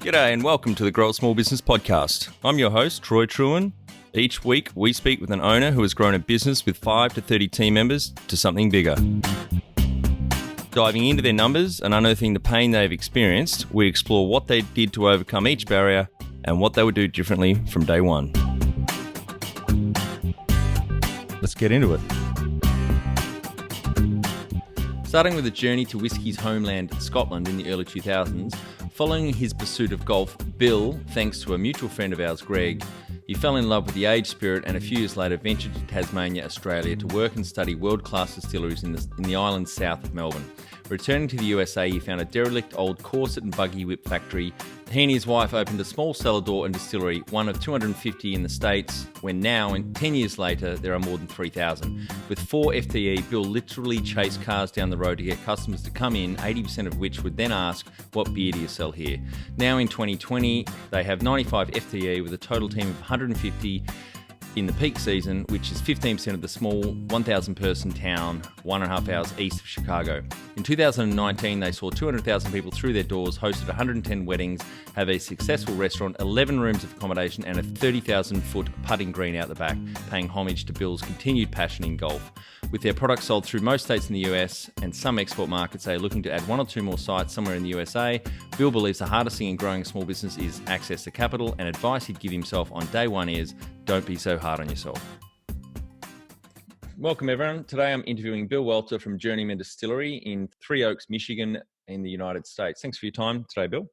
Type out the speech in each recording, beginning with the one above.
G'day and welcome to the Grow a Small Business Podcast. I'm your host, Troy Truen. Each week, we speak with an owner who has grown a business with 5 to 30 team members to something bigger. Diving into their numbers and unearthing the pain they've experienced, we explore what they did to overcome each barrier and what they would do differently from day one. Let's get into it. Starting with a journey to whiskey's homeland, Scotland, in the early 2000s, following his pursuit of golf, Bill, thanks to a mutual friend of ours, Greg, he fell in love with the age spirit and a few years later ventured to Tasmania, Australia to work and study world-class distilleries in the islands south of Melbourne. Returning to the USA, he found a derelict old corset and buggy whip factory. He and his wife opened a small cellar door and distillery, one of 250 in the States, when now, 10 years later, there are more than 3,000. With 4 FTE, Bill literally chased cars down the road to get customers to come in, 80% of which would then ask, what beer do you sell here? Now in 2020, they have 95 FTE with a total team of 150 in the peak season, which is 15% of the small 1,000 person town, 1.5 hours east of Chicago. In 2019, they saw 200,000 people through their doors, hosted 110 weddings, have a successful restaurant, 11 rooms of accommodation, and a 30,000 foot putting green out the back, paying homage to Bill's continued passion in golf. With their products sold through most states in the US and some export markets, they are looking to add 1 or 2 more sites somewhere in the USA. Bill believes the hardest thing in growing a small business is access to capital, and advice he'd give himself on day one is, don't be so hard on yourself. Welcome everyone. Today I'm interviewing Bill Welter from Journeyman Distillery in Three Oaks, Michigan in the United States. Thanks for your time today, Bill.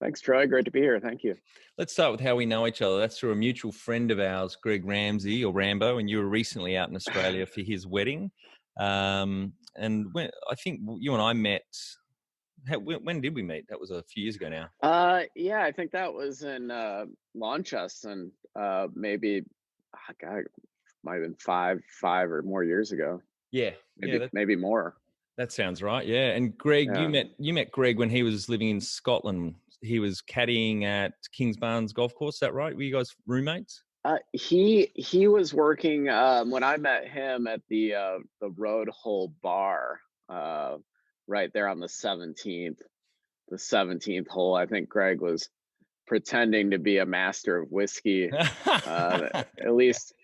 Thanks, Troy. Great to be here. Thank you. Let's start with how we know each other. That's through a mutual friend of ours, Greg Ramsey, or Rambo, and you were recently out in Australia for his wedding. And I think you and I met. When did we meet? That was a few years ago now. Yeah, I think that was in Launceston. Maybe, God, it might have been five or more years ago. Yeah, maybe more. That sounds right. Yeah, and Greg, Yeah. you met Greg when he was living in Scotland. He was caddying at Kingsbarns Golf Course. Is that right? Were you guys roommates? He was working when I met him at the Road Hole Bar, right there on the 17th hole. I think Greg was pretending to be a master of whiskey. At least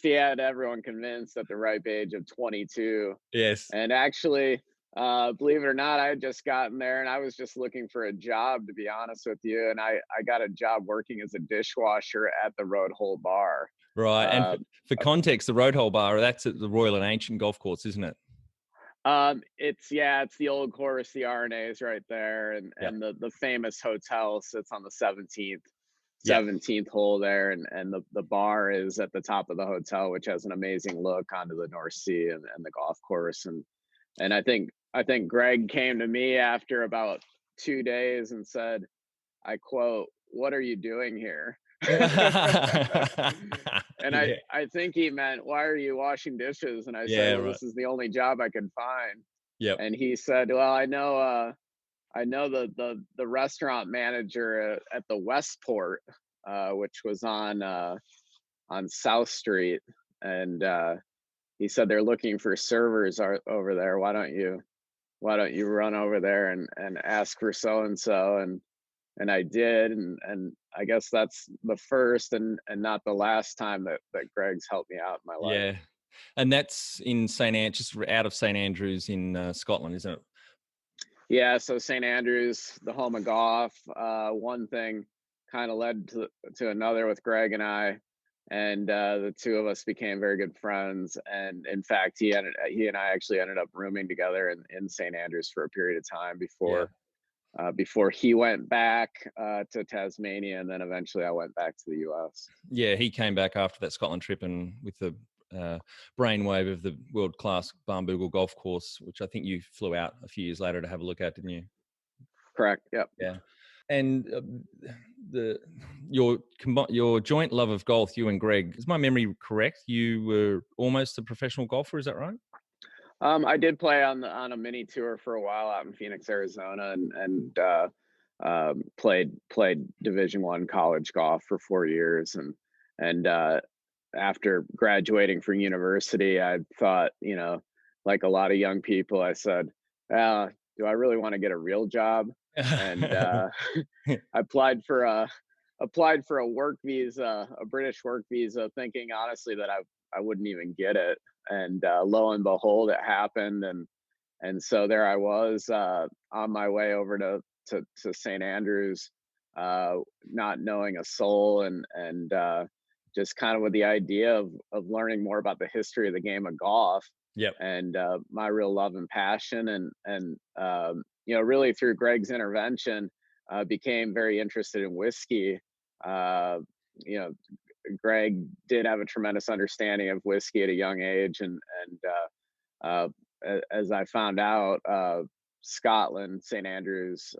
he had everyone convinced at the ripe age of 22. Yes. And actually, believe it or not, I had just gotten there and I was just looking for a job, to be honest with you. And I got a job working as a dishwasher at the Road Hole Bar. Right. And for context, the Road Hole Bar, that's at the Royal and Ancient Golf Course, isn't it? It's the old course, the RNA's right there, and the famous hotel sits on the 17th hole there, and the bar is at the top of the hotel, which has an amazing look onto the North Sea and the golf course. And I think Greg came to me after about 2 days and said, I quote, "What are you doing here?" And I think he meant, "Why are you washing dishes?" And I said, well, right. This is the only job I could find. Yep. And he said, well, I know the restaurant manager at the Westport, which was on South Street, and he said they're looking for servers over there. Why don't you run over there and ask for so and so? And I did, and I guess that's the first and not the last time that Greg's helped me out in my life. Yeah, and that's in just out of St Andrews in Scotland, isn't it? Yeah, so St Andrews, the home of golf. One thing kind of led to another with Greg and I, and the two of us became very good friends. And in fact, he and I actually ended up rooming together in St Andrews for a period of time before he went back to Tasmania, and then eventually I went back to the US. Yeah, he came back after that Scotland trip and with the brainwave of the world-class Barnbougle golf course, which I think you flew out a few years later to have a look at, didn't you? Correct. Yep. Yeah. And your joint love of golf, you and Greg, is my memory correct? You were almost a professional golfer, is that right? I did play on a mini tour for a while out in Phoenix, Arizona, and played Division I college golf for 4 years, and after graduating from university, I thought, like a lot of young people, I said, do I really want to get a real job? And I applied for a work visa, a British work visa, thinking honestly that I wouldn't even get it. And lo and behold, it happened. And so there I was, on my way over to St. Andrews, not knowing a soul, and just kind of with the idea of learning more about the history of the game of golf, Yep. and my real love and passion, and really through Greg's intervention, became very interested in whiskey. Uh, you know, Greg did have a tremendous understanding of whiskey at a young age, and as I found out, Scotland, St. Andrews,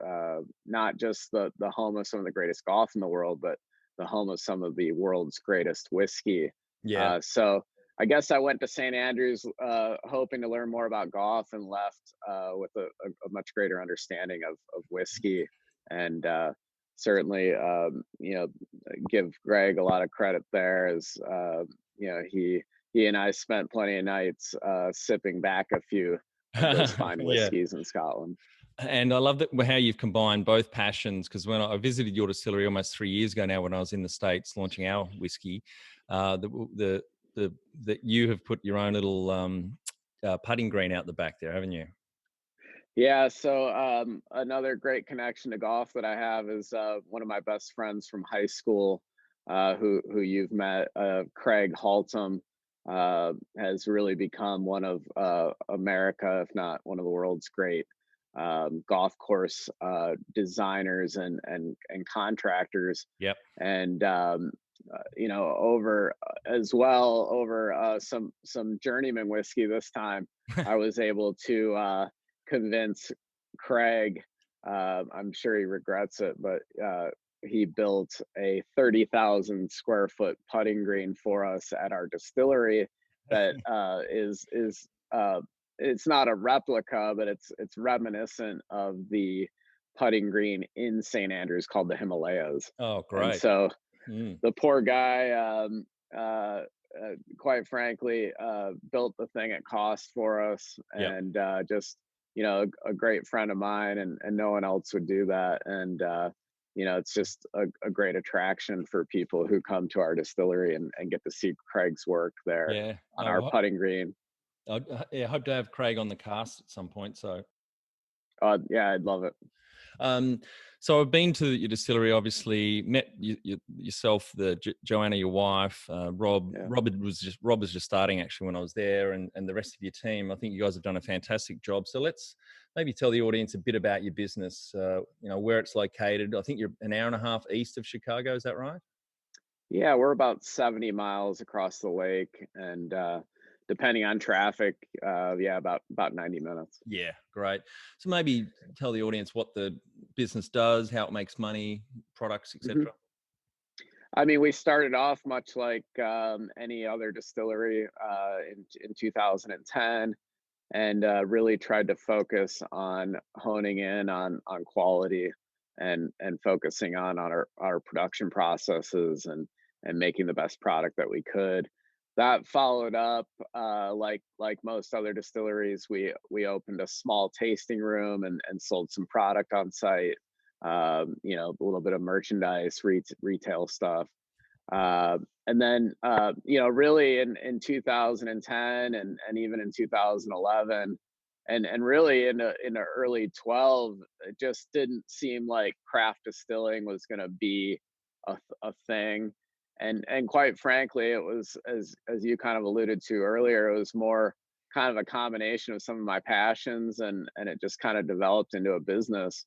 not just the home of some of the greatest golf in the world, but the home of some of the world's greatest whiskey. Yeah. So I guess I went to St. Andrews, hoping to learn more about golf, and left with a much greater understanding of whiskey. And certainly, give Greg a lot of credit there, as he and I spent plenty of nights sipping back a few of those fine Yeah. whiskeys in Scotland. And I love that how you've combined both passions, because when I visited your distillery almost 3 years ago now, when I was in the States launching our whiskey, that you have put your own little putting green out the back there, haven't you? Yeah, so another great connection to golf that I have is one of my best friends from high school, who you've met, Craig Haltom, has really become one of America, if not one of the world's great golf course designers and contractors. Yep. And over as well over some Journeyman whiskey this time. I was able to convince Craig. I'm sure he regrets it, but he built a 30,000 square foot putting green for us at our distillery. That is it's not a replica, but it's reminiscent of the putting green in St. Andrews called the Himalayas. Oh, And great. so Mm. the poor guy, quite frankly, built the thing at cost for us, Yep. and just a great friend of mine, and no one else would do that. And it's just a great attraction for people who come to our distillery and get to see Craig's work there Yeah. on our No, putting green. I hope to have Craig on the cast at some point. So Yeah, I'd love it. Um, so I've been to your distillery, obviously met yourself, Joanna, your wife, Rob. Yeah. Rob was just starting actually when I was there, and the rest of your team. I think you guys have done a fantastic job. So let's maybe tell the audience a bit about your business. Where it's located. I think you're an hour and a half east of Chicago. Is that right? Yeah, we're about 70 miles across the lake, and depending on traffic, yeah, about 90 minutes. Yeah, great. So maybe tell the audience what the business does, how it makes money, products, Mhm. etc. I mean, we started off much like any other distillery in 2010, and really tried to focus on honing in on quality, and focusing on our production processes, and making the best product that we could. That followed up, like most other distilleries, we opened a small tasting room, and sold some product on site. A little bit of merchandise, retail stuff. And then really in 2010, and even in 2011, and really in the early 12, it just didn't seem like craft distilling was going to be a thing. And quite frankly, it was, as you kind of alluded to earlier, it was more kind of a combination of some of my passions, and it just kind of developed into a business.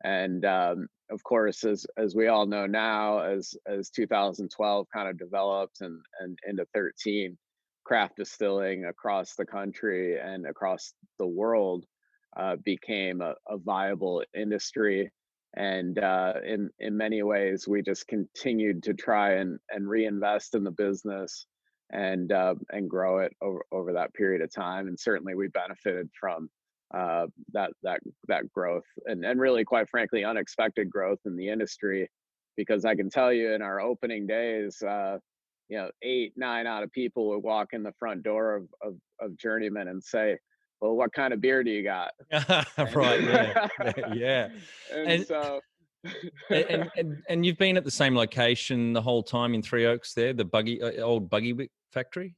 And of course, as we all know now, as 2012 kind of developed, and into 13, craft distilling across the country and across the world became a viable industry. And in many ways, we just continued to try and reinvest in the business, and grow it over that period of time. And certainly, we benefited from that growth, and really, quite frankly, unexpected growth in the industry. Because I can tell you, in our opening days, 8, 9 out of people would walk in the front door of Journeyman and say, well, what kind of beer do you got? Right, And, yeah, yeah. and And so, and you've been at the same location the whole time in Three Oaks there, the old buggy whip factory?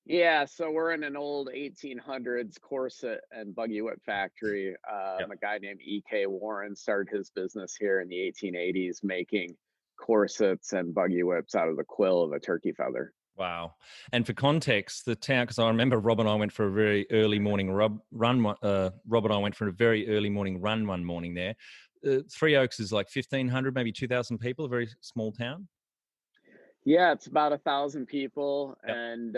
yeah, so we're in an old 1800s corset and buggy whip factory. Yep. A guy named E.K. Warren started his business here in the 1880s, making corsets and buggy whips out of the quill of a turkey feather. Wow. And for context, the town, because I remember Rob and I went for a very early morning run. Rob and I went for a very early morning run one morning there. Three Oaks is like 1,500, maybe 2,000 people, a very small town. Yeah, it's about 1,000 people, Yep. and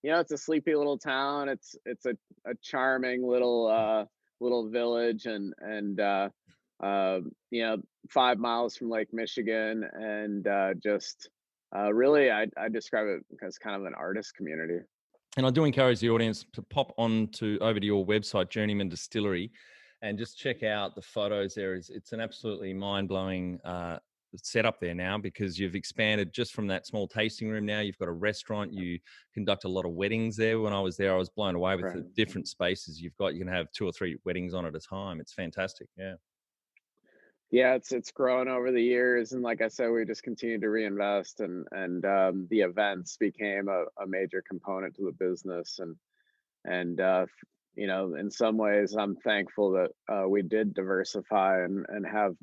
it's a sleepy little town. It's a charming little village, and 5 miles from Lake Michigan, and just really, I describe it as kind of an artist community. And I do encourage the audience to pop over to your website, Journeyman Distillery, and just check out the photos. It's an absolutely mind blowing setup there now, because you've expanded just from that small tasting room. Now you've got a restaurant. You conduct a lot of weddings there. When I was there, I was blown away with the Right. different spaces you've got. You can have 2 or 3 weddings on at a time. It's fantastic. Yeah. Yeah, it's grown over the years, and like I said, we just continue to reinvest, and the events became a major component to the business, and in some ways, I'm thankful that we did diversify and have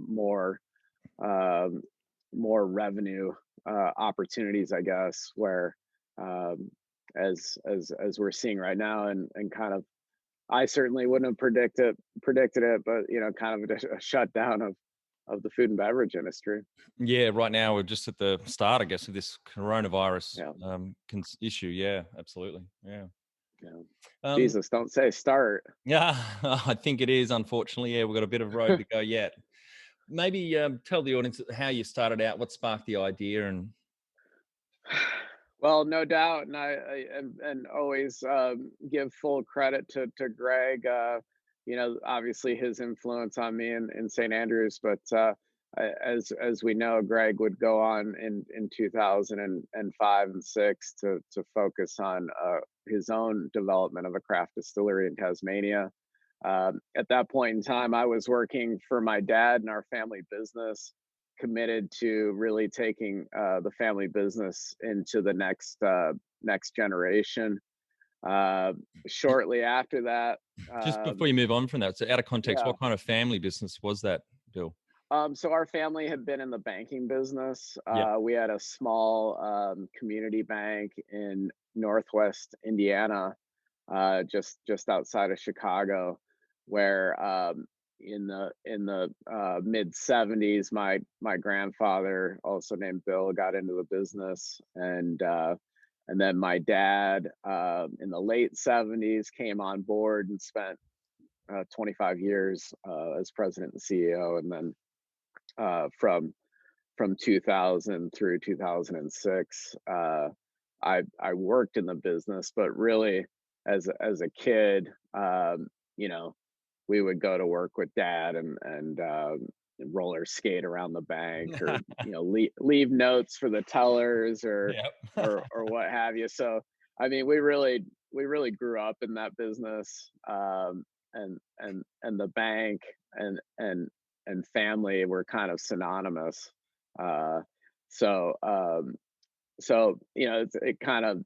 um, more revenue opportunities, I guess, where um, as we're seeing right now, and kind of, I certainly wouldn't have predicted it, but kind of a shutdown of the food and beverage industry. Yeah. Right now, we're just at the start, I guess, of this coronavirus Yeah, issue. Yeah. Absolutely. Yeah. yeah. Um, Jesus, don't say start. Yeah, I think it is, unfortunately. Yeah, we've got a bit of road to go yet. Maybe tell the audience how you started out, what sparked the idea, and Well, no doubt, and and always give full credit to Greg. Obviously his influence on me in St. Andrews, but as we know, Greg would go on in 2005 and six to focus on his own development of a craft distillery in Tasmania. At that point in time, I was working for my dad and our family business, committed to really taking the family business into the next generation. Uh, Shortly after that, just before you move on from that, so out of context, yeah. what kind of family business was that, Bill? So our family had been in the banking business. Yep. We had a small community bank in Northwest Indiana, just outside of Chicago, where in the mid '70s, my grandfather, also named Bill, got into the business, and then my dad, in the late '70s, came on board and spent 25 years as president and CEO, and then from 2000 through 2006. I worked in the business, but really, as a kid, you know, we would go to work with dad and roller skate around the bank, or leave notes for the tellers, Yep. or what have you. So I mean, we really grew up in that business, and the bank and family were kind of synonymous. Uh, so it kind of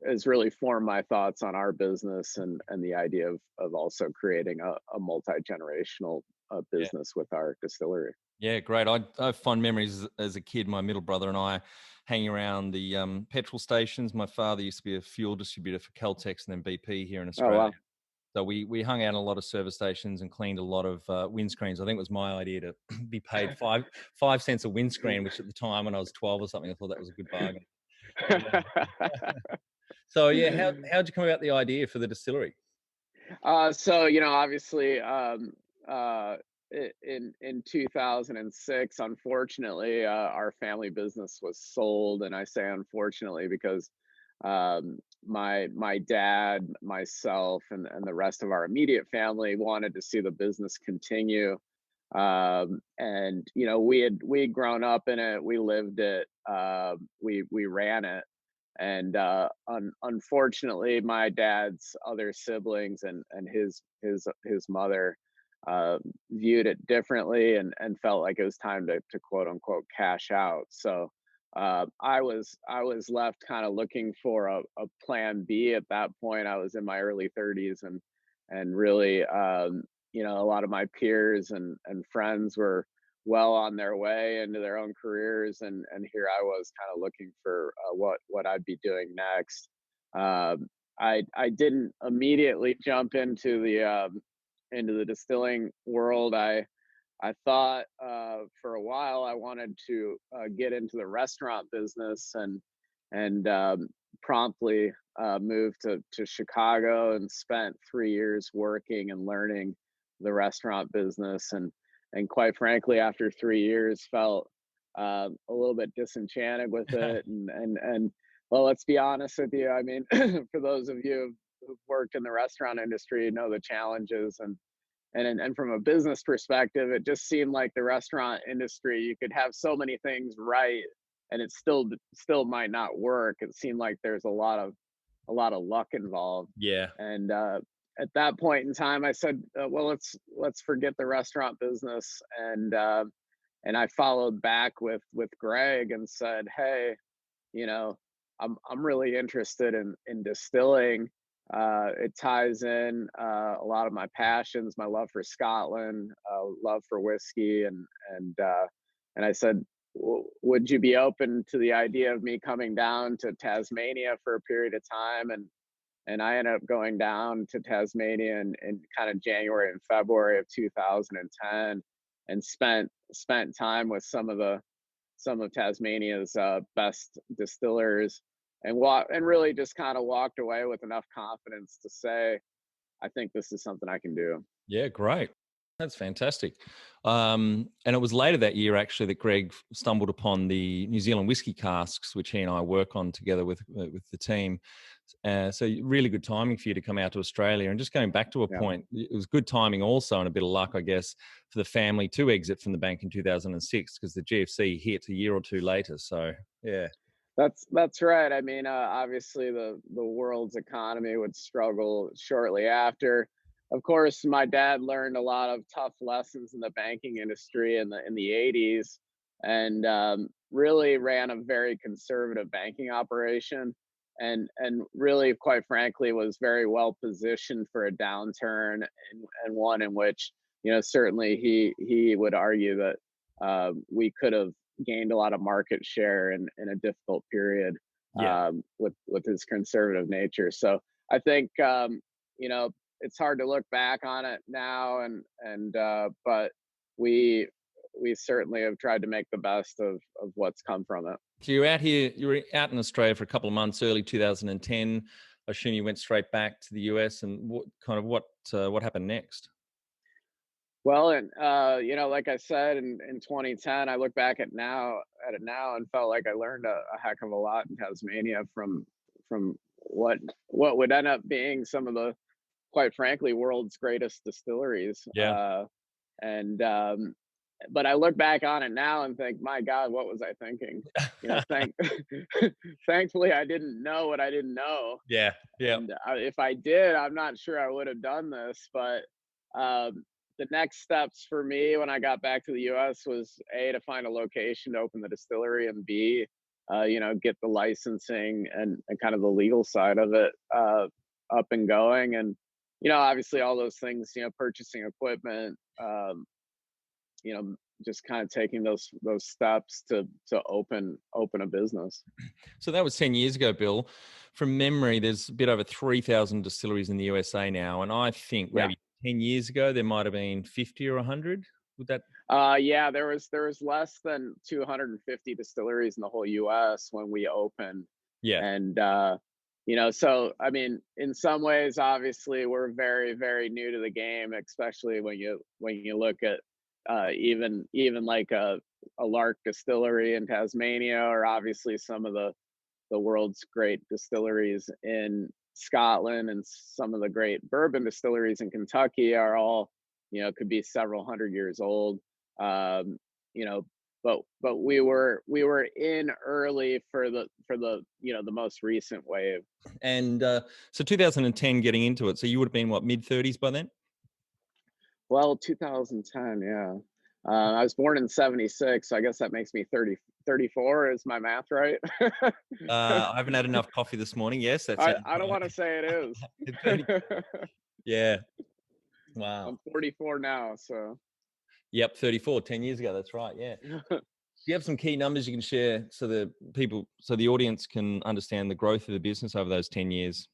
has really formed my thoughts on our business, and the idea of also creating a multi-generational Yeah. business with our distillery. Yeah, great. I have fond memories as a kid. My middle brother and I hanging around the petrol stations. My father used to be a fuel distributor for Caltex and then BP here in Oh Australia. wow. So we hung out in a lot of service stations and cleaned a lot of windscreens. I think it was my idea to be paid five cents a windscreen, which at the time when I was 12 or something, I thought that was a good bargain. So yeah, how'd you come about the idea for the distillery? So obviously, uh, in 2006, unfortunately, our family business was sold, and I say unfortunately because my dad, myself, and the rest of our immediate family wanted to see the business continue. And we had grown up in it, we lived it, we ran it, And unfortunately, my dad's other siblings and his mother viewed it differently and felt like it was time to quote unquote cash out. So I was left kind of looking for a plan B at that point. I was in my early 30s, and really, a lot of my peers and friends were well on their way into their own careers, and here I was kind of looking for what I'd be doing next. I didn't immediately jump into the distilling world. I thought for a while I wanted to get into the restaurant business, and promptly moved to Chicago and spent 3 years working and learning the restaurant business. And quite frankly, after 3 years, felt a little bit disenchanted with it. And well, let's be honest with you. I mean, for those of you who've worked in the restaurant industry, you know the challenges, and from a business perspective, it just seemed like the restaurant industry, you could have so many things right, and it still might not work. It seemed like there's a lot of luck involved. Yeah. And at that point in time, I said, well, let's forget the restaurant business. And I followed back with Greg and said, hey, you know, I'm really interested in distilling. It ties in a lot of my passions, my love for Scotland, love for whiskey, and I said, would you be open to the idea of me coming down to Tasmania for a period of time? And I ended up going down to Tasmania in kind of January and February of 2010, and spent time with some of Tasmania's best distillers, and really just kind of walked away with enough confidence to say, I think this is something I can do. Yeah, great. That's fantastic. And it was later that year, actually, that Greg stumbled upon the New Zealand whiskey casks, which he and I work on together with the team. So really good timing for you to come out to Australia. And just going back to a Yeah. point, it was good timing also, and a bit of luck, I guess, for the family to exit from the bank in 2006, because the GFC hit a year or two later. So yeah. That's right. I mean, obviously the world's economy would struggle shortly after. Of course, my dad learned a lot of tough lessons in the banking industry in the 80s, and really ran a very conservative banking operation, and really, quite frankly, was very well positioned for a downturn, and one in which, certainly he would argue that we could have gained a lot of market share in a difficult period, Yeah. with his conservative nature. So I think, it's hard to look back on it now, and but we we certainly have tried to make the best of what's come from it. So you're out here, you were out in Australia for a couple of months, early 2010. I assume you went straight back to the US, and what happened next? Well, and like I said, in 2010, I look back at it now and felt like I learned a heck of a lot in Tasmania from what would end up being some of the, quite frankly, world's greatest distilleries. Yeah. And But I look back on it now and think, my God, what was I thinking? Thank Thankfully, I didn't know what I didn't know, Yeah. Yeah. and if I did, I'm not sure I would have done this. But the next steps for me when I got back to the U.S. was A, to find a location to open the distillery, and B, get the licensing and kind of the legal side of it up and going. And obviously all those things, purchasing equipment, just kind of taking those steps to open a business. So that was 10 years ago, Bill. From memory, there's a bit over 3,000 distilleries in the USA now. And I think Yeah. maybe 10 years ago, there might have been 50 or 100. Would that? Yeah, there was less than 250 distilleries in the whole U.S. when we opened, Yeah. and so I mean, in some ways, obviously, we're very, very new to the game, especially when you look at even like a Lark distillery in Tasmania, or obviously some of the world's great distilleries in Scotland, and some of the great bourbon distilleries in Kentucky are all, could be several hundred years old. Um, you know, but we were in early for the the most recent wave. And so 2010 getting into it. So you would have been what, mid 30s by then? Well, 2010, yeah. I was born in 76, so I guess that makes me 34. Is my math right? I haven't had enough coffee this morning. Yes, that I sounds I don't right. want to say it is. 30. Yeah. Wow. I'm 44 now, so Yep. 34, 10 years ago. That's right. Yeah. Do you have some key numbers you can share so the audience can understand the growth of the business over those 10 years?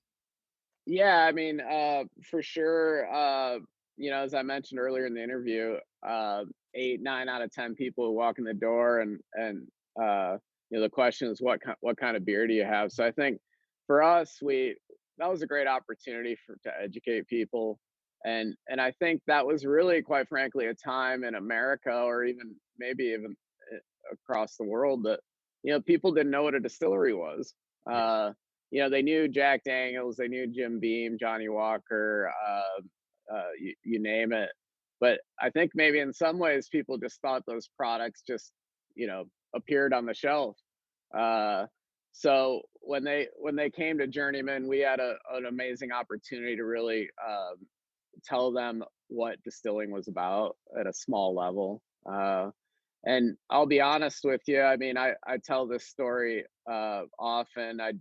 yeah. I mean, for sure. As I mentioned earlier in the interview, 8, 9 out of 10 people who walk in the door, and the question is what kind of beer do you have? So I think for us, we that was a great opportunity to educate people, and I think that was really, quite frankly, a time in America, or even maybe even across the world, that people didn't know what a distillery was. Yeah. They knew Jack Daniels, they knew Jim Beam, Johnny Walker, you name it. But I think maybe in some ways people just thought those products just appeared on the shelf. Uh, so when they came to Journeyman, we had an amazing opportunity to really tell them what distilling was about at a small level. And I'll be honest with you. I mean, I tell this story often. I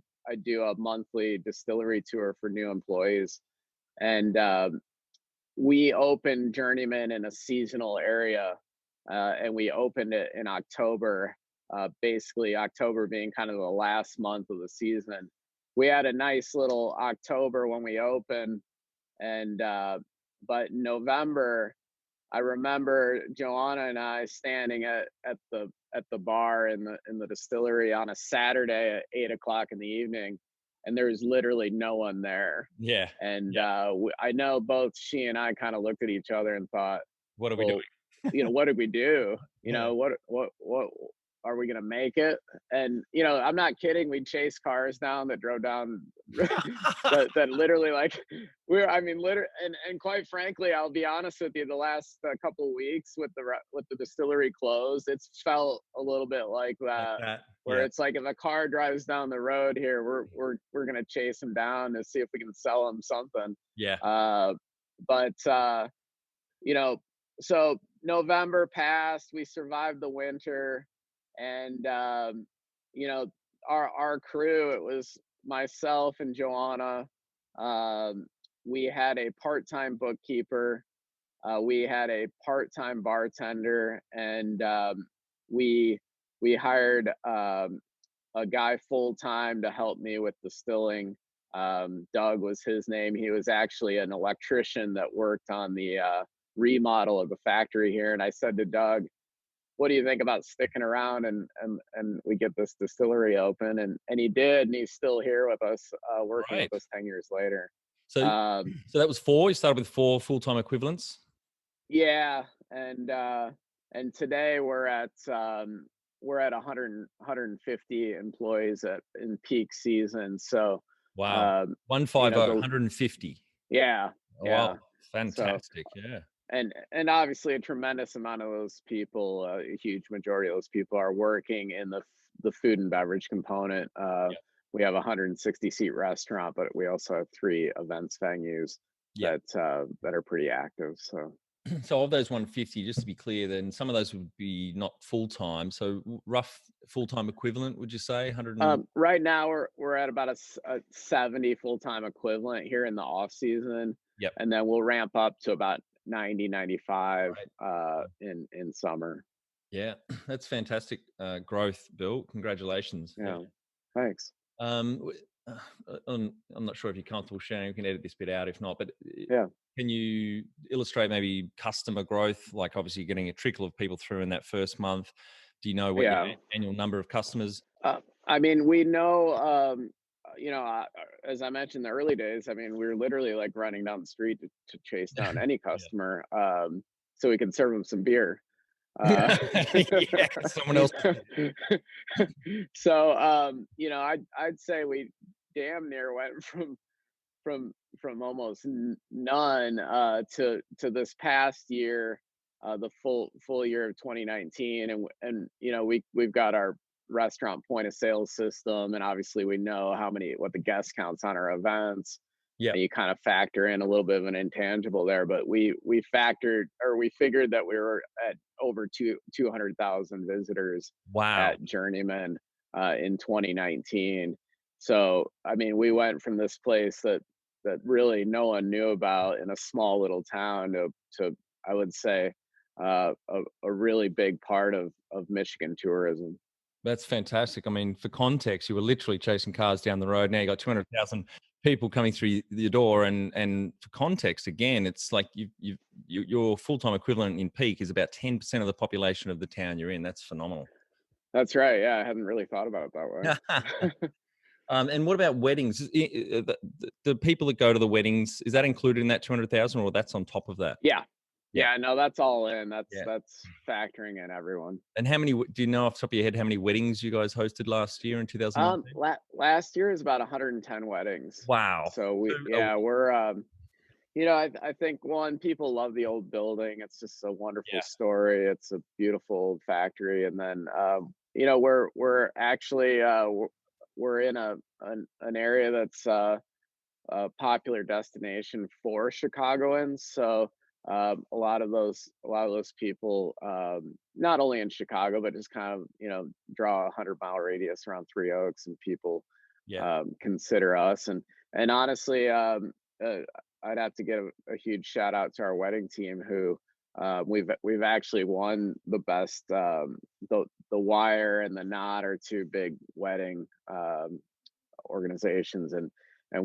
do a monthly distillery tour for new employees, and we opened Journeyman in a seasonal area, and we opened it in October. Basically, October being kind of the last month of the season. We had a nice little October when we opened, and but in November, I remember Joanna and I standing at the bar in the distillery on a Saturday at 8 o'clock in the evening, and there was literally no one there. Yeah. And Yeah. I know both she and I kind of looked at each other and thought, What are we doing? well, what did we do? Yeah. What are we gonna make it? And I'm not kidding. We chased cars down that drove down that literally, like, I mean, literally, and quite frankly, I'll be honest with you, the last couple of weeks with the distillery closed, it's felt a little bit like Like that, that. where Yeah. it's like, if a car drives down the road here, we're gonna chase him down to see if we can sell him something. Yeah. But you know, so November passed, we survived the winter, and you know, our crew, it was myself and Joanna. Um, we had a part-time bookkeeper, we had a part-time bartender, and we we hired a guy full-time to help me with distilling. Doug was his name. He was actually an electrician that worked on the remodel of the factory here. And I said to Doug, "What do you think about sticking around and we get this distillery open?" And he did, and he's still here with us, working Right. with us 10 years later. So Um, so that was four. You started with four full-time equivalents. yeah, and today we're at 150 employees in peak season. So Wow. um, you 150, know the 150. yeah, Oh, wow. yeah. So Fantastic. Yeah. and obviously a tremendous amount of those people, a huge majority of those people, are working in the food and beverage component. Yeah. We have a 160-seat restaurant, but we also have 3 events venues Yeah. that are pretty active. So So of those 150, just to be clear, then some of those would be not full-time. So rough full-time equivalent, would you say 100 and right now we're at about a 70 full-time equivalent here in the off season, yep. and then we'll ramp up to about 90, 95 Right. in summer. Yeah. That's fantastic growth, Bill. Congratulations. Yeah. Yeah, thanks. W- I'm not sure if you're comfortable sharing. We can edit this bit out if not, but Yeah. can you illustrate maybe customer growth? Like obviously you're getting a trickle of people through in that first month. Do you know what your Yeah. annual number of customers? I mean, we know, as I mentioned, in the early days, I mean, we were literally like running down the street to chase down any Yeah. customer, so we could serve them some beer. Uh, Yeah, someone else. so, I'd say we damn near went from almost none to this past year. the full year of 2019, and we've got our restaurant point of sale system, and obviously we know what the guest counts on our events, Yeah. and you kind of factor in a little bit of an intangible there, but we figured that we were at over 200,000 visitors Wow. at Journeyman in 2019. So I mean, we went from this place that really no one knew about in a small little town to I would say a really big part of Michigan tourism. That's fantastic. I mean, for context, you were literally chasing cars down the road. Now you got 200,000 people coming through your door, and for context, again, it's like your full time equivalent in peak is about 10% of the population of the town you're in. That's phenomenal. That's right. Yeah, I hadn't really thought about it that way. And what about weddings? The people that go to the weddings, is that included in that 200,000, or that's on top of that? Yeah. Yeah. Yeah, no, that's all in. Yeah. That's factoring in everyone. And how many? Do you know off the top of your head how many weddings you guys hosted last year in 2019? Last year is about 110 weddings. Wow. So we're I think one, people love the old building. It's just a wonderful Yeah. story. It's a beautiful old factory, and then we're actually we're in an area that's a popular destination for Chicagoans. So a lot of those people, not only in Chicago, but just kind of draw a 100-mile radius around Three Oaks, and people Yeah. consider us. And honestly, I'd have to give a huge shout out to our wedding team, who we've actually won the best, the Wire and the Knot are two big wedding organizations, and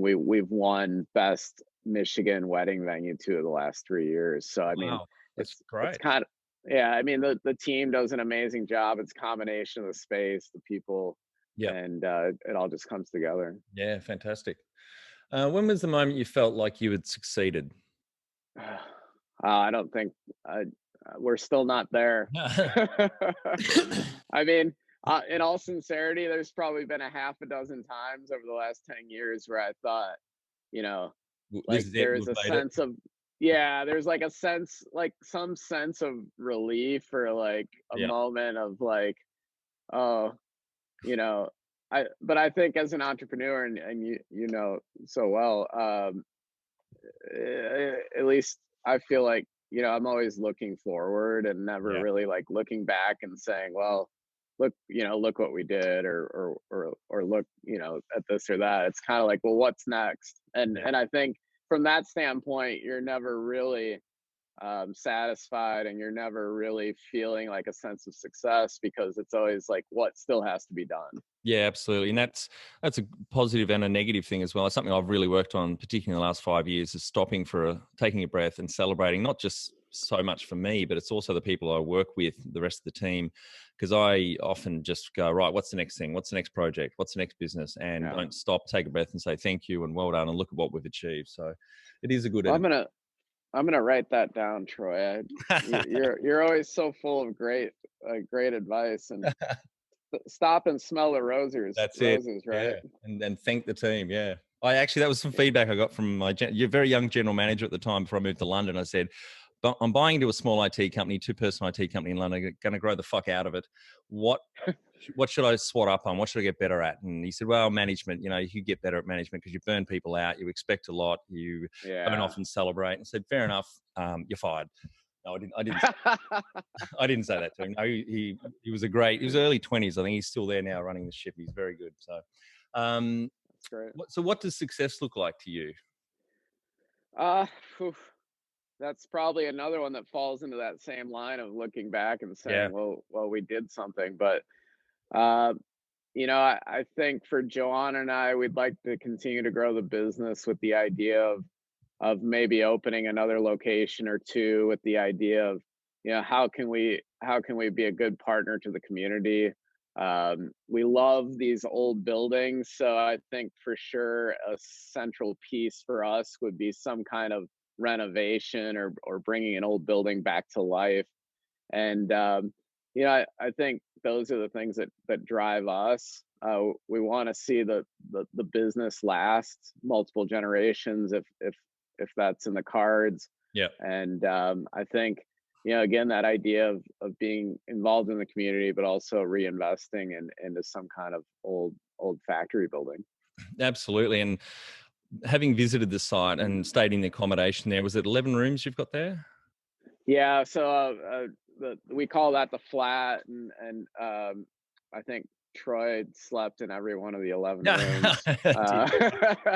we've won best Michigan wedding venue 2 of the last 3 years. So I mean, Wow. That's it's great. kind of, yeah, I mean, the team does an amazing job. It's a combination of the space, the people, Yeah. and it all just comes together. Yeah. Fantastic. When was the moment you felt like you had succeeded? I don't think we're still not there. I mean, in all sincerity, there's probably been a half a dozen times over the last 10 years where I thought, This like is it. there's We've a made it. sense of, yeah, there's like a sense, like some sense of relief, or like a Yeah. moment of like, oh, you know, but I think as an entrepreneur, and you know so well, at least I feel like, I'm always looking forward and never Yeah. really like looking back and saying, well, look what we did, or look, at this or that. It's kind of like, well, what's next? And Yeah. and I think from that standpoint, you're never really satisfied, and you're never really feeling like a sense of success, because it's always like, what still has to be done. Yeah, absolutely. And that's a positive and a negative thing as well. It's something I've really worked on, particularly in the last 5 years, is stopping taking a breath and celebrating, not just so much for me, but it's also the people I work with, the rest of the team. Because I often just go, right, what's the next thing? What's the next project? What's the next business? And Yeah. don't stop, take a breath and say thank you and well done, and look at what we've achieved. So it is a good Well, I'm gonna write that down, Troy. You're always so full of great advice, and stop and smell the That's it. roses, Yeah. right? And thank the team. Yeah. That was some feedback I got from your very young general manager at the time before I moved to London. I said, but I'm buying into a small IT company, 2-person IT company in London, going to grow the fuck out of it. What should I swat up on? What should I get better at? And he said, well, management, you could get better at management because you burn people out. You expect a lot. You don't Yeah. often celebrate. And I said, fair enough. You're fired. No, I didn't say that to him. No, he was he was early 20s. I think he's still there now running the ship. He's very good. So, That's great. what does success look like to you? Uh, phew, that's probably another one that falls into that same line of looking back and Yeah. saying, well, we did something. But uh, I think for Joanna and I, we'd like to continue to grow the business with the idea of maybe opening another location or two, with the idea of, how can we be a good partner to the community. We love these old buildings, so I think for sure a central piece for us would be some kind of renovation, or bringing an old building back to life. And I think those are the things that drive us. We want to see the business last multiple generations, if that's in the cards. Yeah. And I think again, that idea of being involved in the community, but also reinvesting into some kind of old factory building. Absolutely. And having visited the site and stayed in the accommodation there, was it 11 rooms you've got there? Yeah, so we call that the flat, and I think Troy slept in every one of the 11 rooms.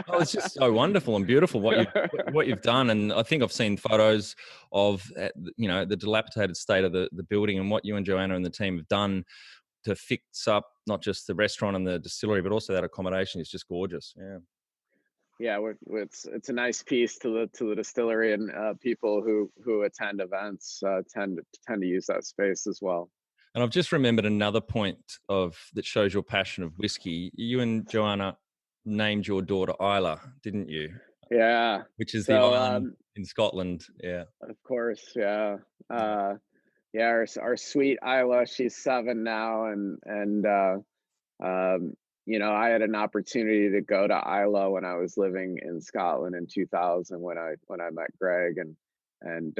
Oh, it's just so wonderful and beautiful what you've done, and I think I've seen photos of the dilapidated state of the building and what you and Joanna and the team have done to fix up not just the restaurant and the distillery, but also that accommodation is just gorgeous. Yeah. Yeah, it's a nice piece to the distillery, and people who attend events tend to use that space as well. And I've just remembered another point that shows your passion of whiskey. You and Joanna named your daughter Isla, didn't you? Yeah. Which is the So island in Scotland. Yeah. of course, yeah. Yeah, our sweet Isla, she's 7 now, and I had an opportunity to go to Isla when I was living in Scotland in 2000 when I met Greg, and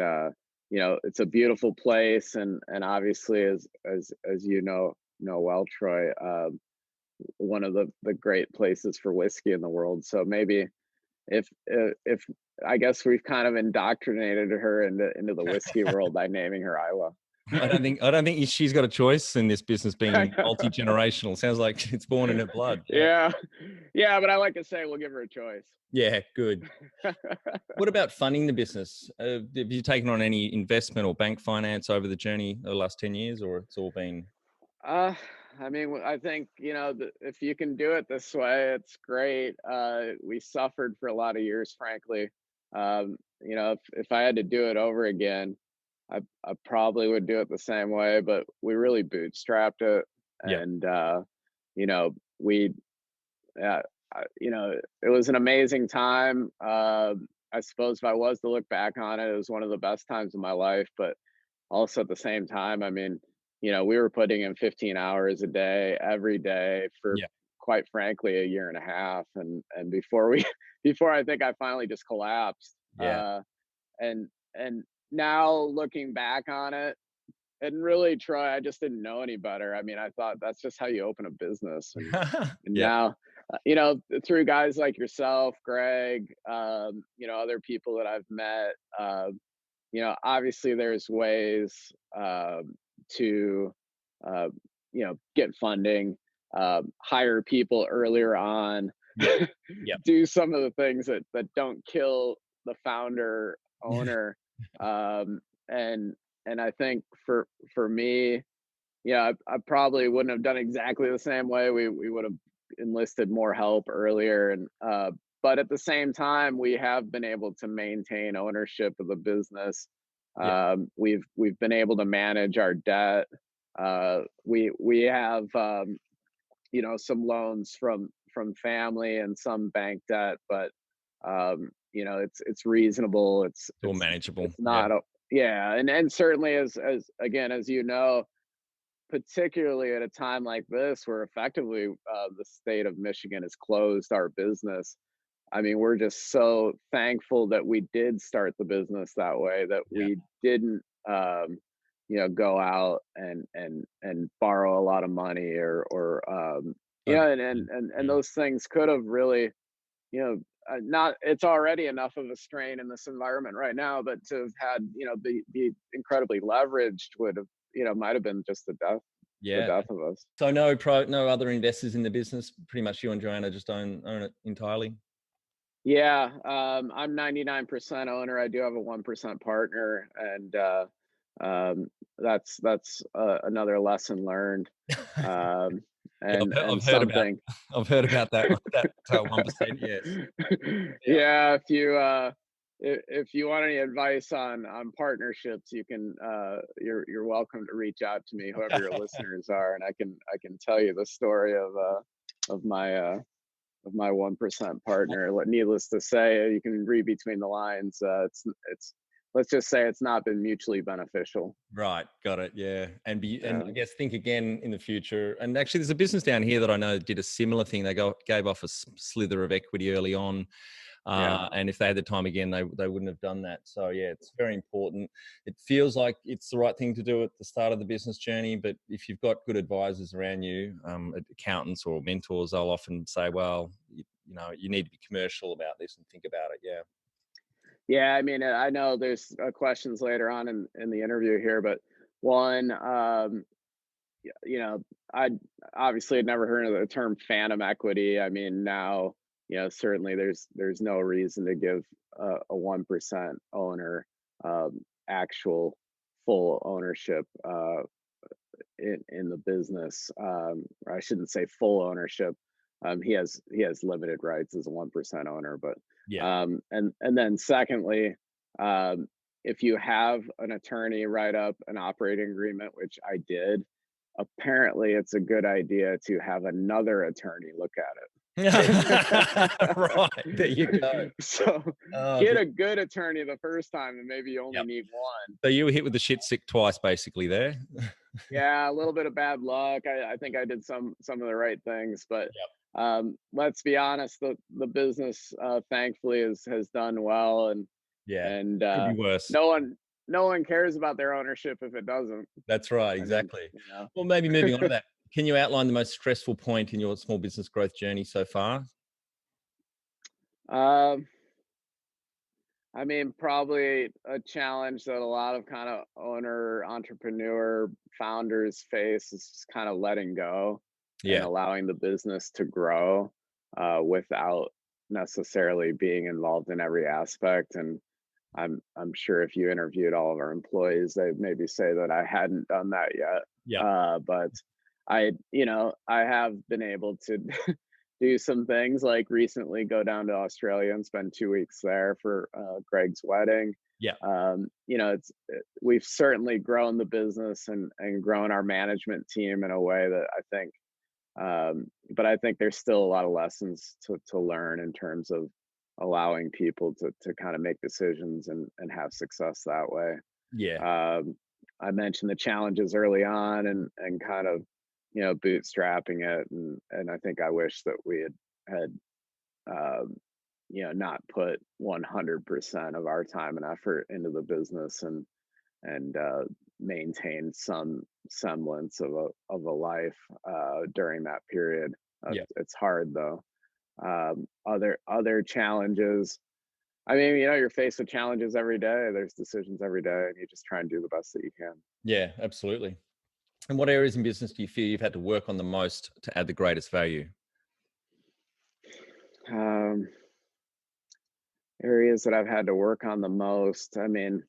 it's a beautiful place, and obviously as well, Troy, one of the great places for whiskey in the world. So maybe if I guess we've kind of indoctrinated her into the whiskey world by naming her Isla. I don't think she's got a choice in this business being multi-generational. Sounds like it's born in her blood. Yeah. Yeah, but I like to say we'll give her a choice. Yeah, good. What about funding the business? Have you taken on any investment or bank finance over the journey the last 10 years, or it's all been? I mean, I think, if you can do it this way, it's great. We suffered for a lot of years, frankly. If I had to do it over again, I probably would do it the same way, but we really bootstrapped it. Yeah. And, we, it was an amazing time. I suppose if I was to look back on it, it was one of the best times of my life, but also at the same time, I mean, we were putting in 15 hours a day, every day for quite frankly, a year and a half. And before I think I finally just collapsed. Yeah. And now looking back on it, and really, Troy, I just didn't know any better. I mean, I thought that's just how you open a business. And Yeah. now, through guys like yourself, Greg, other people that I've met, obviously there's ways to, get funding, hire people earlier on, Yeah. do some of the things that don't kill the founder owner. And I think for me, I probably wouldn't have done exactly the same way. We would have enlisted more help earlier, and but at the same time, we have been able to maintain ownership of the business. We've been able to manage our debt. We have some loans from family and some bank debt, but it's reasonable. It's all manageable. It's not and certainly as again, as particularly at a time like this where effectively the state of Michigan has closed our business. I mean, we're just so thankful that we did start the business that way, that we didn't go out and borrow a lot of money or and those things could have really, not, it's already enough of a strain in this environment right now, but to have had, be incredibly leveraged would have, might have been just the death of us. So no other investors in the business. Pretty much you and Joanna just own it entirely. Yeah, I'm 99% owner. I do have a 1% partner, and that's another lesson leared. And I've heard about that 1%. Yes. Yeah. If you want any advice on partnerships, you can you're welcome to reach out to me, whoever your listeners are, and I can tell you the story of my 1% partner. Needless to say, you can read between the lines. It's let's just say it's not been mutually beneficial. Right, got it. Yeah, and I guess think again in the future. And actually, there's a business down here that I know did a similar thing. They gave off a slither of equity early on. Yeah. And if they had the time again, they wouldn't have done that. So yeah, it's very important. It feels like it's the right thing to do at the start of the business journey, but if you've got good advisors around you, accountants or mentors, they'll often say, well, you know, you need to be commercial about this and think about it. Yeah. Yeah, I mean, I know there's questions later on in the interview here, but one, you know, I obviously had never heard of the term phantom equity. I mean, now, certainly there's no reason to give a 1% owner actual full ownership in the business. Or I shouldn't say full ownership. He has limited rights as a 1% owner, but Yeah. and then secondly, um, if you have an attorney write up an operating agreement, which I did, apparently it's a good idea to have another attorney look at Right. There you go. it. So Oh, get a good attorney the first time, and maybe you only yep. need one. So you were hit with the shit sick twice, basically. There. Yeah, a little bit of bad luck. I think I did some of the right things, but Yep. let's be honest, the business thankfully has done well, Yeah. and Could be worse. no one cares about their ownership if it doesn't. That's right. I mean, Exactly. Well, maybe moving on to that. Can you outline the most stressful point in your small business growth journey so far? um, I mean, probably a challenge that a lot of kind of owner, entrepreneur, founders face is just kind of letting go and Yeah. allowing the business to grow without necessarily being involved in every aspect. And I'm sure if you interviewed all of our employees, they'd maybe say that I hadn't done that yet. Yeah. But I have been able to do some things like recently go down to Australia and spend 2 weeks there for Greg's wedding. Yeah. We've certainly grown the business and grown our management team in a way that I think, but I think there's still a lot of lessons to learn in terms of allowing people to kind of make decisions and have success that way. Yeah. I mentioned the challenges early on and kind of bootstrapping it, and I think I wish that we had um, not put 100% of our time and effort into the business and maintain some semblance of a life during that period. Yeah. It's hard though. Other challenges. I mean, you're faced with challenges every day. There's decisions every day, and you just try and do the best that you can. Yeah. Absolutely. And what areas in business do you feel you've had to work on the most to add the greatest value? Um, Areas that I've had to work on the most. I mean,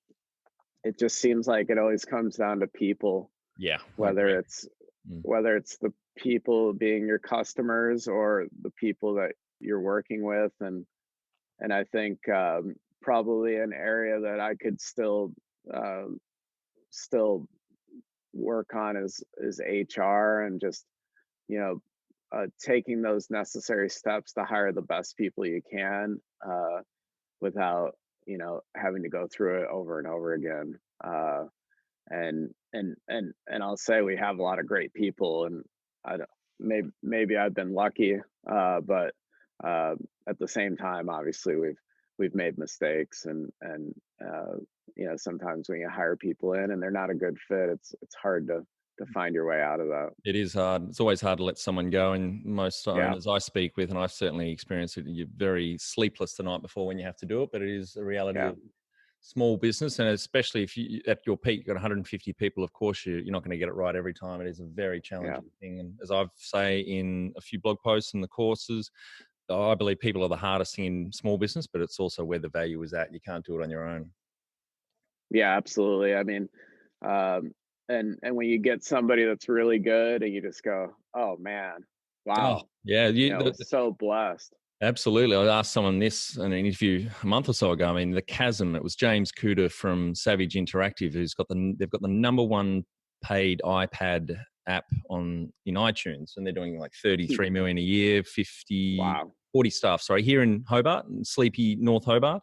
it just seems like it always comes down to people, Yeah. I whether agree. it's Mm. whether it's the people being your customers or the people that you're working with, and I think probably an area that I could um, still work on is HR, and just you know taking those necessary steps to hire the best people you can without having to go through it over and over again. And I'll say we have a lot of great people, and I don't, maybe I've been lucky, but uh, at the same time, obviously we've made mistakes, and sometimes when you hire people in and they're not a good fit, it's hard to find your way out of that. It is hard. It's always hard to let someone go. And most Yeah, owners I speak with, and I've certainly experienced it, you're very sleepless the night before when you have to do it. But it is a reality yeah, of small business. And especially if you at your peak, you've got 150 people, of course, you're not going to get it right every time. It is a very yeah. challenging thing. And as I've say in a few blog posts and the courses, I believe people are the hardest thing in small business, but it's also where the value is at. You can't do it on your own. Yeah, absolutely. I mean, um, and when you get somebody that's really good, and you just go, "Oh man, Oh, wow," yeah. so blessed. Absolutely. I asked someone this in an interview a month or so ago. I mean, the chasm. It was James Cooter from Savage Interactive, they've got the number one paid iPad app in iTunes, and there doing like 33 million a year, 50 Wow. 40 staff. Sorry, here in Hobart, in sleepy North Hobart.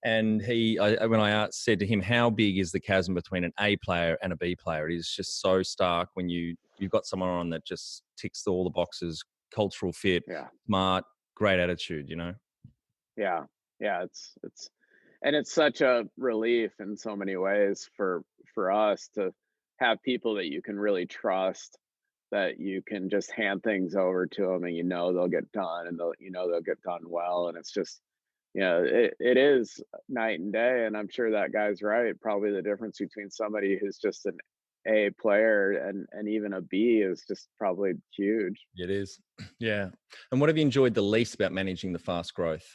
And when I said to him, how big is the chasm between an A player and a B player? It is just so stark when you've got someone on that just ticks all the boxes, cultural fit, Yeah. smart, great attitude. Yeah. Yeah, and it's such a relief in so many ways for us to have people that you can really trust, that you can just hand things over to them and they'll get done, and they'll get done well, and it's just, it is night and day, and I'm sure that guy's right. Probably the difference between somebody who's just an A player and even a B is just probably huge. It is. Yeah. And what have you enjoyed the least about managing the fast growth?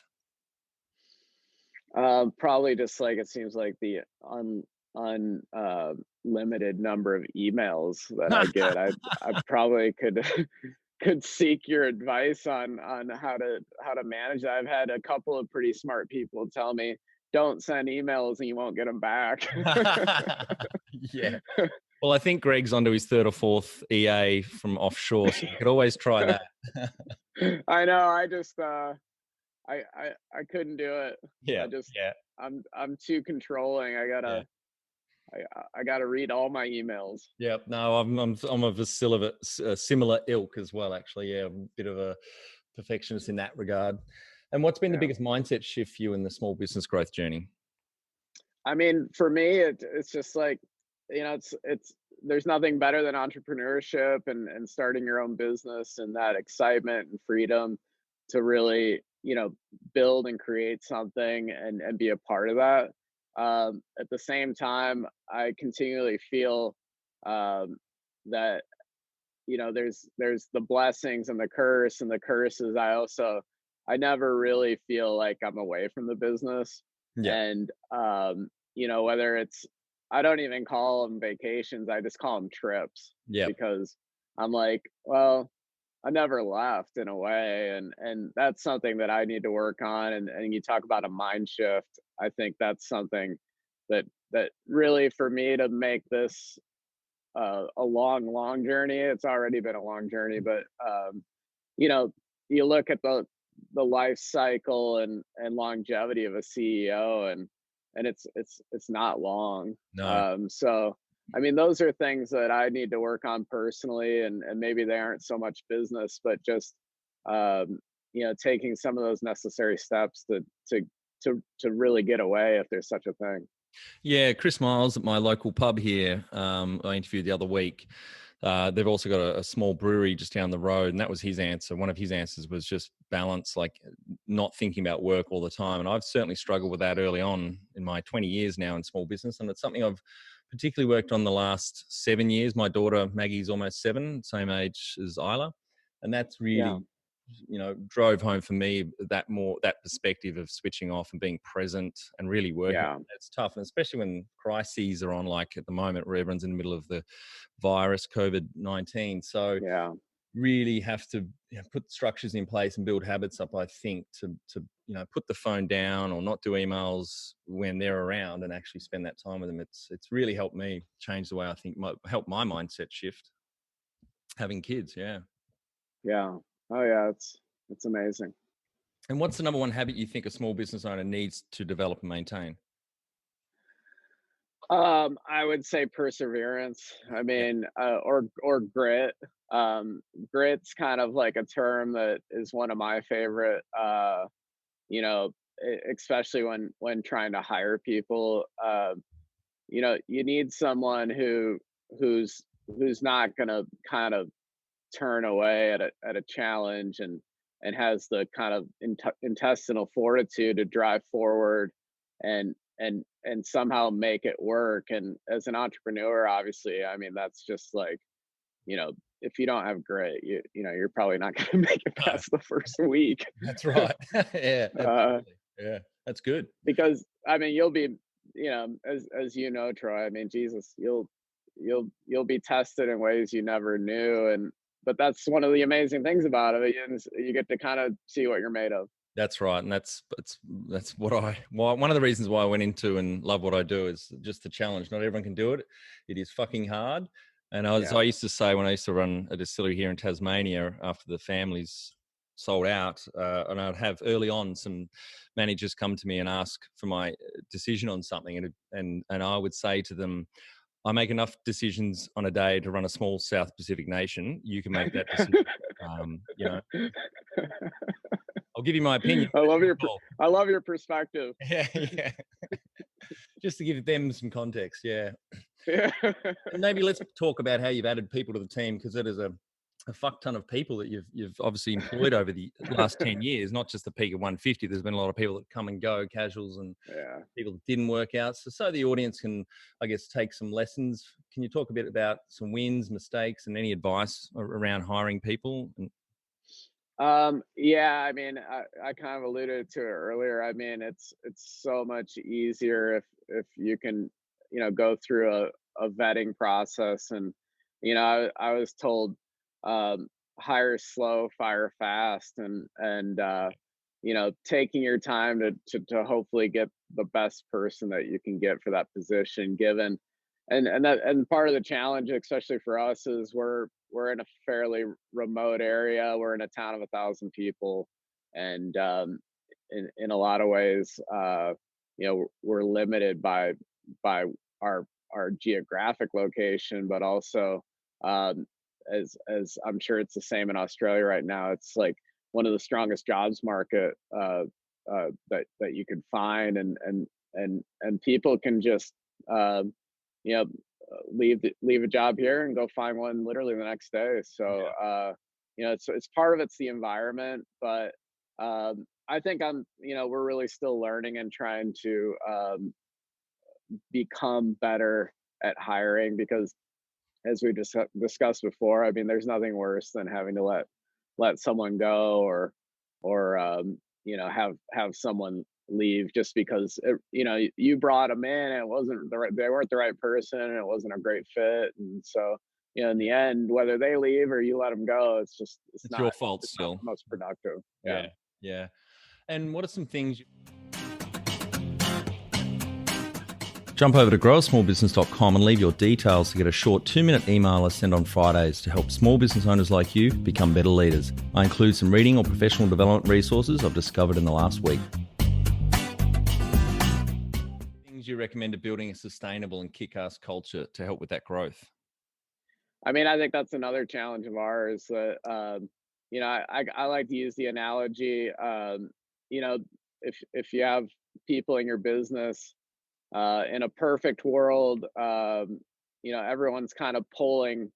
Probably just like it seems like the limited number of emails that I get. I probably could could seek your advice on how to manage that. I've had a couple of pretty smart people tell me, don't send emails and you won't get them back. Yeah. Well, I think Greg's onto his third or fourth EA from offshore, so you could always try that. I know. I just I couldn't do it. Yeah. I just Yeah. I'm too controlling. Yeah. I gotta read all my emails. Yeah, no, I'm of a similar ilk as well. Actually, yeah, I'm a bit of a perfectionist in that regard. And what's been the Yeah. biggest mindset shift for you in the small business growth journey? I mean, for me, it's just like, it's there's nothing better than entrepreneurship and starting your own business, and that excitement and freedom to really, build and create something and be a part of that. At the same time, I continually feel that, there's the blessings and the curse, and the curse is I never really feel like I'm away from the business. Yeah, And whether it's, I don't even call them vacations, I just call them trips, yeah, because I'm like, well, I never left in a way, and that's something that I need to work on. And you talk about a mind shift. I think that's something that really, for me to make this a long journey. It's already been a long journey, but you know, you look at the life cycle and longevity of a CEO, and it's not long. no, So I mean, those are things that I need to work on personally, and maybe they aren't so much business, but just taking some of those necessary steps to really get away, if there's such a thing. yeah. Chris Miles at my local pub here, I interviewed the other week. They've also got a small brewery just down the road, and that was his answer. One of his answers was just balance, like not thinking about work all the time. And I've certainly struggled with that early on in my 20 years now in small business, and it's something I've particularly worked on the last 7 years. My daughter Maggie's almost 7, same age as Isla, and that's Yeah, really, drove home for me that perspective of switching off and being present and really working. yeah, It's tough, and especially when crises are on, like at the moment where everyone's in the middle of the virus, COVID-19. So yeah, really have to, put structures in place and build habits up, I think, to put the phone down or not do emails when they're around and actually spend that time with them. It's really helped me change the way I think, help my mindset shift having kids. Yeah. yeah. Oh yeah, it's amazing. And what's the number one habit you think a small business owner needs to develop and maintain? I would say perseverance. I Yeah. mean, or grit. Grit's kind of like a term that is one of my favorite. Especially when trying to hire people. You need someone who's not gonna kind of turn away at a challenge, and has the kind of intestinal fortitude to drive forward and somehow make it work. And as an entrepreneur, obviously, I mean, that's just like, if you don't have grit, you're probably not going to make it No, past the first week. that's right. Yeah, uh, absolutely. Yeah, that's good. because I mean, you'll be, as Troy, I mean, Jesus, you'll be tested in ways you never knew. And but that's one of the amazing things about it. You get to kind of see what you're made of. That's right, and that's one of the reasons why I went into and love what I do is just the challenge. Not everyone can do it. It is fucking hard. And I Yeah. used to say when I used to run a distillery here in Tasmania after the families sold out, and I'd have early on some managers come to me and ask for my decision on something, and I would say to them, I make enough decisions on a day to run a small South Pacific nation. You can make that decision. You know, I'll give you my opinion. I But it's love your your call. I love your perspective. Yeah, yeah. Just to give them some context, yeah. Yeah. And maybe let's talk about how you've added people to the team, because it is a fuck ton of people that you've obviously employed over the last 10 years, not just the peak of 150. There's been a lot of people that come and go, casuals and Yeah. people that didn't work out. So the audience can, I guess, take some lessons. Can you talk a bit about some wins, mistakes, and any advice around hiring people? Yeah, I mean, I kind of alluded to it earlier. I mean, it's so much easier if you can, go through a vetting process. And, I was told, hire slow, fire fast, and taking your time to hopefully get the best person that you can get for that position, given and part of the challenge, especially for us, is we're in a fairly remote area. We're in a town of 1,000 people, and in a lot of ways, we're limited by our geographic location, but also, um, as I'm sure it's the same in Australia right now. It's like one of the strongest jobs market that you could find, and people can just uh, you know leave a job here and go find one literally the next day. So it's part of it's the environment, but I think we're really still learning and trying to become better at hiring, because as we just discussed before, I mean, there's nothing worse than having to let someone go, or have someone leave just because you brought them in and it wasn't they weren't the right person and it wasn't a great fit. And so in the end, whether they leave or you let them go, it's It's your not fault it's not still. the most productive. Yeah. Yeah, yeah. And what are some things? Jump over to growasmallbusiness.com and leave your details to get a short 2-minute email I send on Fridays to help small business owners like you become better leaders. I include some reading or professional development resources I've discovered in the last week. Things you recommend to building a sustainable and kick-ass culture to help with that growth? I mean, I think that's another challenge of ours that, I like to use the analogy, you know, if you have people in your business, in a perfect world, everyone's kind of pulling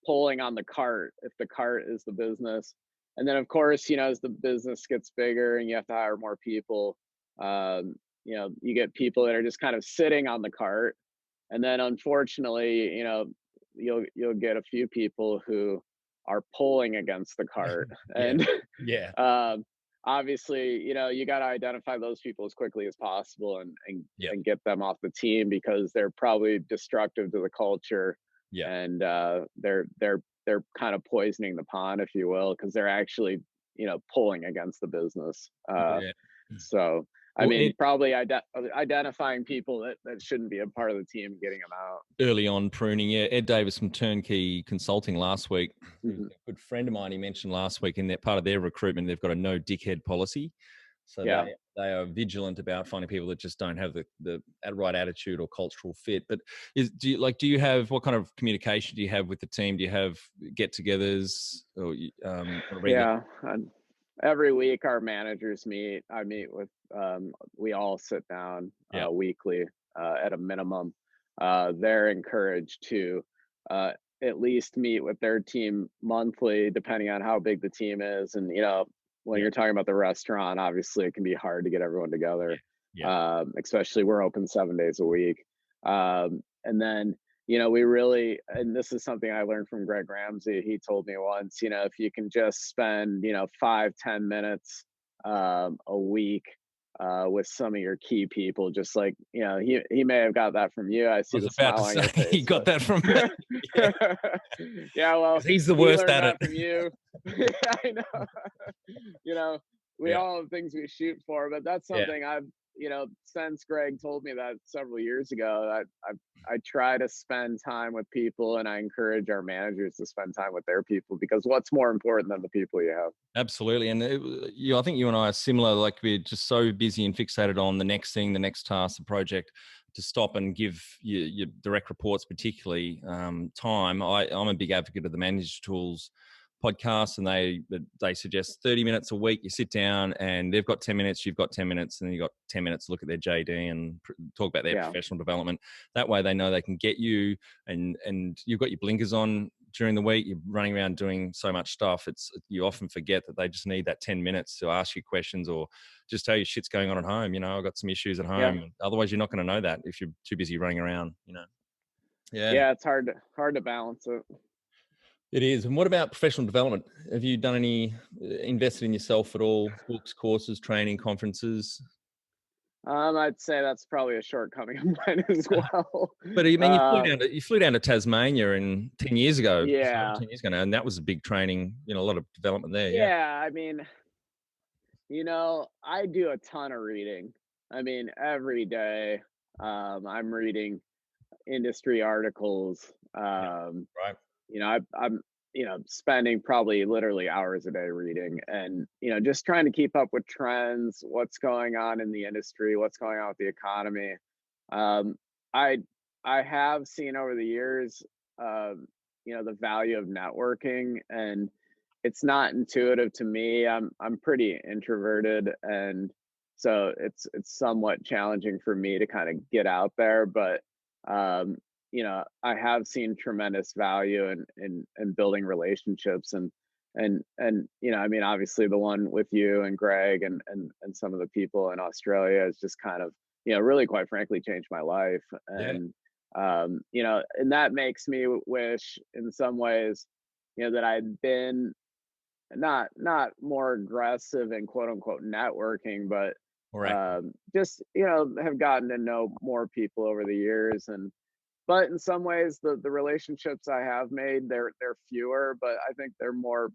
on the cart if the cart is the business. And then, of course, as the business gets bigger and you have to hire more people, you get people that are just kind of sitting on the cart. And then, unfortunately, you'll get a few people who are pulling against the cart. Yeah, And yeah, um, obviously, you got to identify those people as quickly as possible, yeah, and get them off the team, because they're probably destructive to the culture. yeah. And they're kind of poisoning the pond, if you will, because they're actually pulling against the business. Yeah. So I Well, mean, probably identifying people that shouldn't be a part of the team and getting them out. early on pruning, yeah. Ed Davis from Turnkey Consulting last week, who's Mhm. a good friend of mine, he mentioned last week in that part of their recruitment, they've got a no dickhead policy. So Yeah. they are vigilant about finding people that just don't have the right attitude or cultural fit. But do you have, what kind of communication do you have with the team? Do you have get-togethers or on a regular? Yeah. And every week our managers meet. I meet with, we all sit down Yeah, weekly at a minimum. They're encouraged to uh, at least meet with their team monthly, depending on how big the team is. And, when yeah, you're talking about the restaurant, obviously it can be hard to get everyone together, yeah, especially we're open 7 days a week. And then, we really, and this is something I learned from Greg Ramsey. He told me once, if you can just spend, 5-10 minutes a week with some of your key people, just like, he may have got that from you. I I see was the about to smile on say your he face, got that from me. Yeah, yeah, well, 'cause he's the he worst learned at it. that from you. Yeah, I know. you know, we Yeah, all have things we shoot for, but that's yeah. something I've, since Greg told me that several years ago, I try to spend time with people, and I encourage our managers to spend time with their people, because what's more important than the people you have? Absolutely, and I think you and I are similar. Like, we're just so busy and fixated on the next thing, the next task, the project, to stop and give your direct reports, particularly, time. I'm a big advocate of the managed tools podcasts, and they suggest 30 minutes a week. You sit down, and they've got 10 minutes, you've got 10 minutes, and then you've got 10 minutes to look at their JD and talk about their Yeah. professional development. That way, they know they can get you, and you've got your blinkers on during the week. You're running around doing so much stuff. You often forget that they just need that 10 minutes to ask you questions or just tell you shit's going on at home. I've got some issues at Yeah. home. Otherwise, you're not going to know that if you're too busy running around. Yeah. Yeah, it's hard to balance it. It is. And what about professional development? Have you done any invested in yourself at all? Books, courses, training, conferences? I'd say that's probably a shortcoming of mine as well. But I mean, you flew down to Tasmania 10 years ago, Yeah. 10 years ago now, and that was a big training, a lot of development there. Yeah. Yeah, I mean, I do a ton of reading. I mean, every day, I'm reading industry articles. Right. I'm spending probably literally hours a day reading, and just trying to keep up with trends, what's going on in the industry, what's going on with the economy. um i I have seen over the years, the value of networking, and it's not intuitive to me. I'm pretty introverted, and so it's somewhat challenging for me to kind of get out there. But um, I have seen tremendous value in building relationships, and I mean, obviously the one with you and Greg and some of the people in Australia has just kind of, really quite frankly changed my life. Yeah. And and that makes me wish in some ways, that I'd been not more aggressive in quote unquote networking, but All right. just have gotten to know more people over the years. And but in some ways, the relationships I have made, they're fewer, but I think they're more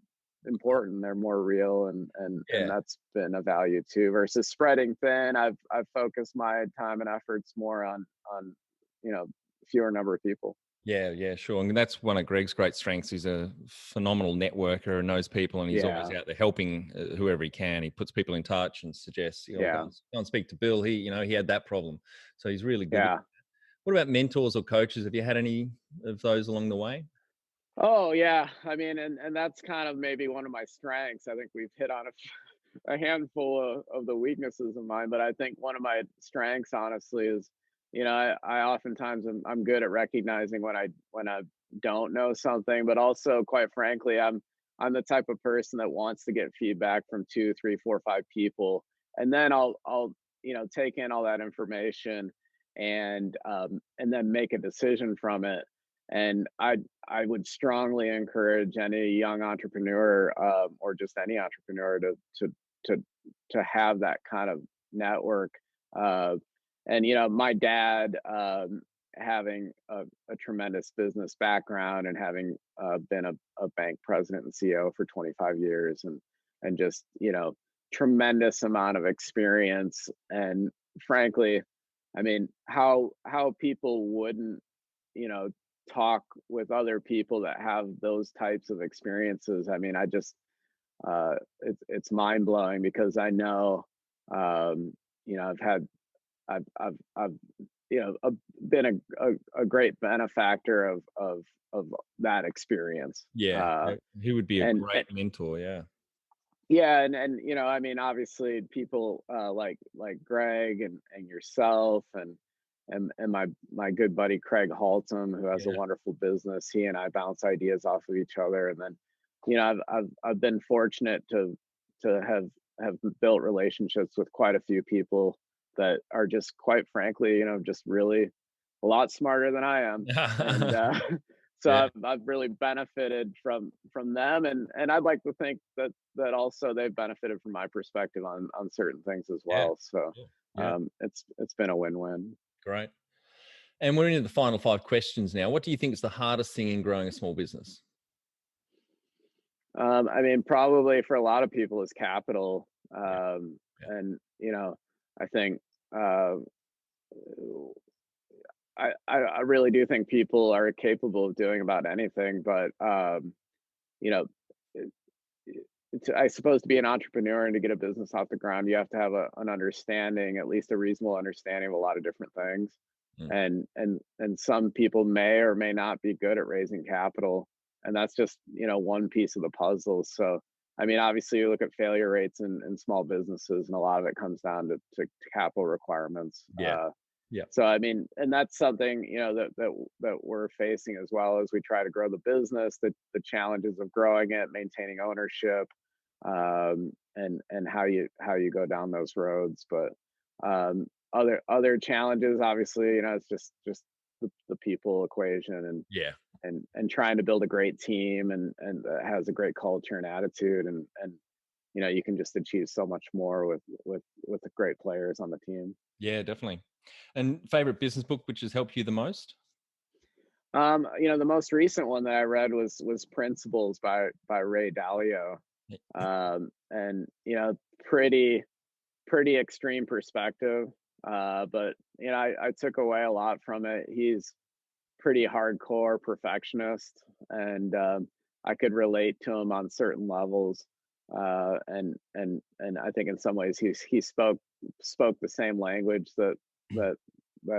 important. They're more real, and Yeah. that's been a value too. Versus spreading thin, I've focused my time and efforts more on fewer number of people. Yeah, sure. And that's one of Greg's great strengths. He's a phenomenal networker and knows people, and he's always Yeah, out there helping whoever he can. He puts people in touch and suggests, yeah, go and speak to Bill. He had that problem, so he's really good. yeah. What about mentors or coaches? Have you had any of those along the way? Oh yeah, I mean, and that's kind of maybe one of my strengths. I think we've hit on a handful of the weaknesses of mine, but I think one of my strengths, honestly, is I oftentimes I'm good at recognizing when I don't know something, but also, quite frankly, I'm the type of person that wants to get feedback from two, three, four, five people, and then I'll take in all that information and then make a decision from it. And I would strongly encourage any young entrepreneur, or just any entrepreneur, to to to have that kind of network. Uh, and my dad, having a tremendous business background, and having been a bank president and CEO for 25 years, and just tremendous amount of experience. And frankly, I mean, how people wouldn't you know talk with other people that have those types of experiences. I mean, I just it's mind blowing, because I know, I've had I've been a great benefactor of that experience. Yeah, he would be a And great mentor. Yeah, Yeah, and I mean, obviously people like Greg and yourself, and my good buddy Craig Haltom, who has a yeah, wonderful business. He and I bounce ideas off of each other. And then I've been fortunate to have built relationships with quite a few people that are just, quite frankly, just really a lot smarter than I am. And so yeah, I've really benefited from them, and I'd like to think that also they've benefited from my perspective on certain things as yeah, well. So yeah, yeah. it's been a win-win. Great. And we're into the final five questions now. What do you think is the hardest thing in growing a small business? I mean, probably for a lot of people is capital. Yeah, yeah, And I think, uh, I really do think people are capable of doing about anything, but you know, it- I suppose, to be an entrepreneur and to get a business off the ground, you have to have an understanding, at least a reasonable understanding, of a lot of different things. mm, And some people may or may not be good at raising capital. that's just, one piece of the puzzle. So, I mean, obviously you look at failure rates in small businesses, and a lot of it comes down to capital requirements. Yeah. Yeah. So, I mean, and that's something, that we're facing as well as we try to grow the business, the challenges of growing it, maintaining ownership, and how you go down those roads. But other challenges, obviously, it's just the people equation, Yeah. and trying to build a great team, and that has a great culture and attitude, and you can just achieve so much more with the great players on the team. Yeah, definitely. And favorite business book which has helped you the most? The most recent one that I read was Principles by Ray Dalio. Yeah. And pretty extreme perspective. But I took away a lot from it. He's pretty hardcore perfectionist, and I could relate to him on certain levels. And I think in some ways he spoke the same language that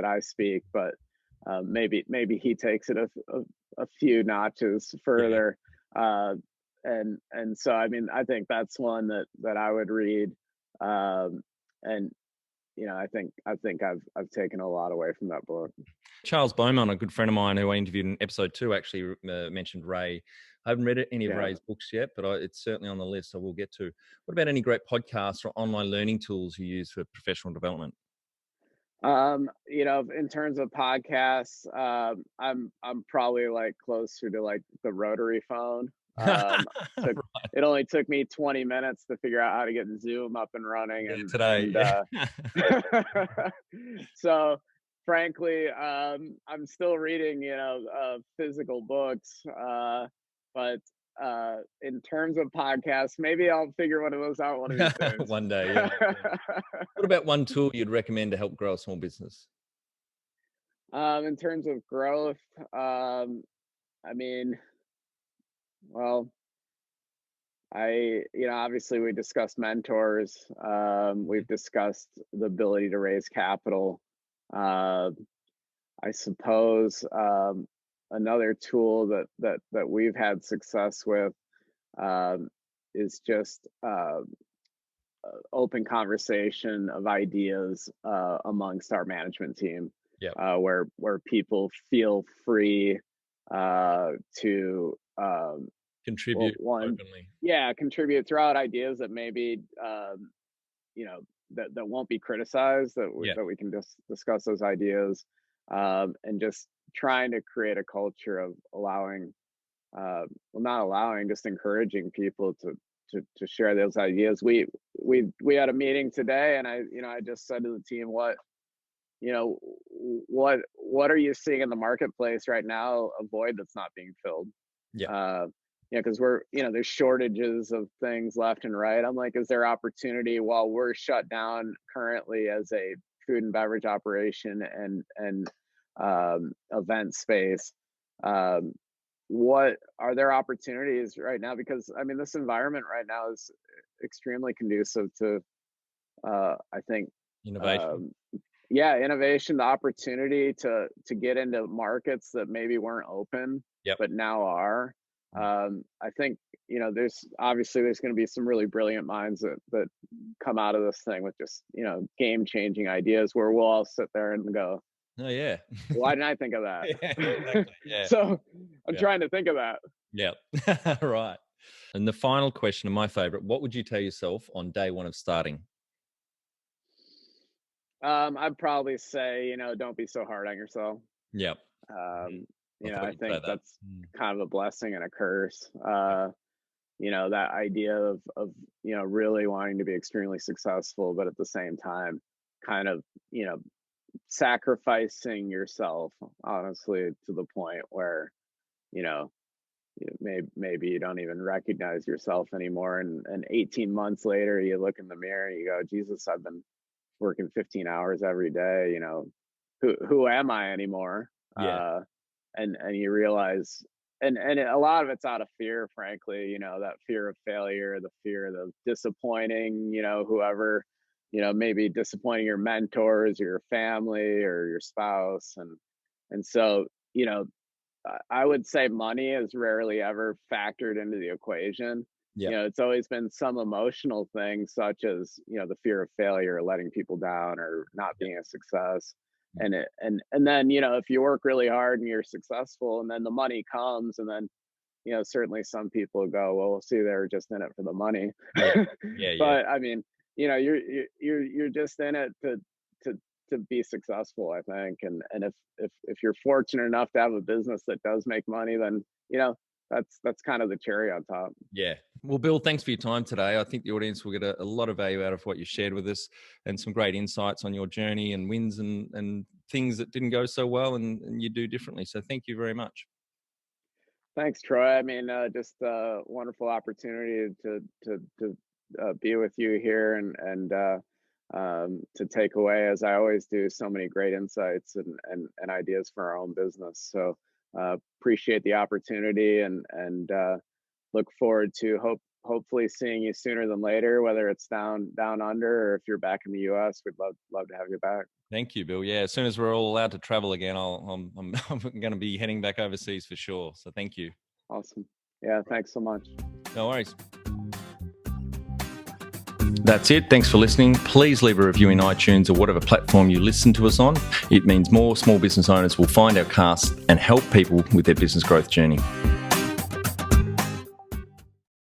I speak, but maybe he takes it a few notches Yeah. further. And so, I mean, I think that's one that I would read. And I think I've taken a lot away from that book. Charles Beaumont, a good friend of mine who I interviewed in episode 2, actually mentioned Ray. I haven't read any of Yeah. Ray's books yet, but it's certainly on the list I will get to. What about any great podcasts or online learning tools you use for professional development? In terms of podcasts, I'm probably like closer to like the rotary phone. Took, Right. it only took me 20 minutes to figure out how to get Zoom up and running, Yeah, and today. so frankly, I'm still reading, physical books, but in terms of podcasts, maybe I'll figure one of those out one of these days. One day, yeah. What about one tool you'd recommend to help grow a small business? In terms of growth, I mean, well, obviously we discussed mentors. We've discussed the ability to raise capital. Uh, I suppose another tool that we've had success with is just open conversation of ideas amongst our management team. Yeah. Where people feel free to Contribute one, openly. yeah, contribute, throw out ideas that maybe that won't be criticized, Yeah. that we can just discuss those ideas, and just trying to create a culture of allowing, not allowing, just encouraging people to share those ideas. We had a meeting today, and I just said to the team, what are you seeing in the marketplace right now, a void that's not being filled? Yeah. Because there's shortages of things left and right. I'm like, is there opportunity while we're shut down currently as a food and beverage operation and event space? What are there opportunities right now? Because I mean, this environment right now is extremely conducive to, I think, Innovation. innovation, the opportunity to get into markets that maybe weren't open, Yep. but now are. I think there's going to be some really brilliant minds that come out of this thing with just game changing ideas, where we'll all sit there and go, Oh yeah. why didn't I think of that? Yeah, exactly. Yeah. So I'm Yeah. trying to think of that. Yeah. Right. And the final question, and my favorite, what would you tell yourself on day one of starting? I'd probably say, don't be so hard on yourself. Yep. I think that's kind of a blessing and a curse. That idea of really wanting to be extremely successful, but at the same time, kind of, sacrificing yourself, honestly, to the point where, maybe you don't even recognize yourself anymore. And 18 months later, you look in the mirror and you go, Jesus, I've been working 15 hours every day. Who am I anymore? Yeah. And you realize, and a lot of it's out of fear, frankly, that fear of failure, the fear of disappointing, whoever, maybe disappointing your mentors or your family or your spouse. And so, I would say money is rarely ever factored into the equation. Yeah. It's always been some emotional thing, such as, the fear of failure, letting people down, or not being a success. And then, if you work really hard and you're successful, and then the money comes, and then, certainly some people go, well, we'll see, they're just in it for the money. Yeah. Yeah. But I mean, you're just in it to to be successful, I think. And if you're fortunate enough to have a business that does make money, then that's kind of the cherry on top. Yeah. Well, Bill, thanks for your time today. I think the audience will get a lot of value out of what you shared with us, and some great insights on your journey and wins and things that didn't go so well and you do differently. So thank you very much. Thanks, Troy. I mean, just a wonderful opportunity to be with you here, and to take away, as I always do, so many great insights and ideas for our own business. So appreciate the opportunity, and look forward to hopefully seeing you sooner than later, whether it's down under, or if you're back in the U.S. We'd love to have you back. Thank you, Bill. Yeah, as soon as we're all allowed to travel again, I'm I'm going to be heading back overseas for sure. So thank you. Awesome. Yeah, thanks so much. No worries. That's it. Thanks for listening. Please leave a review in iTunes or whatever platform you listen to us on. It means more small business owners will find our cast and help people with their business growth journey.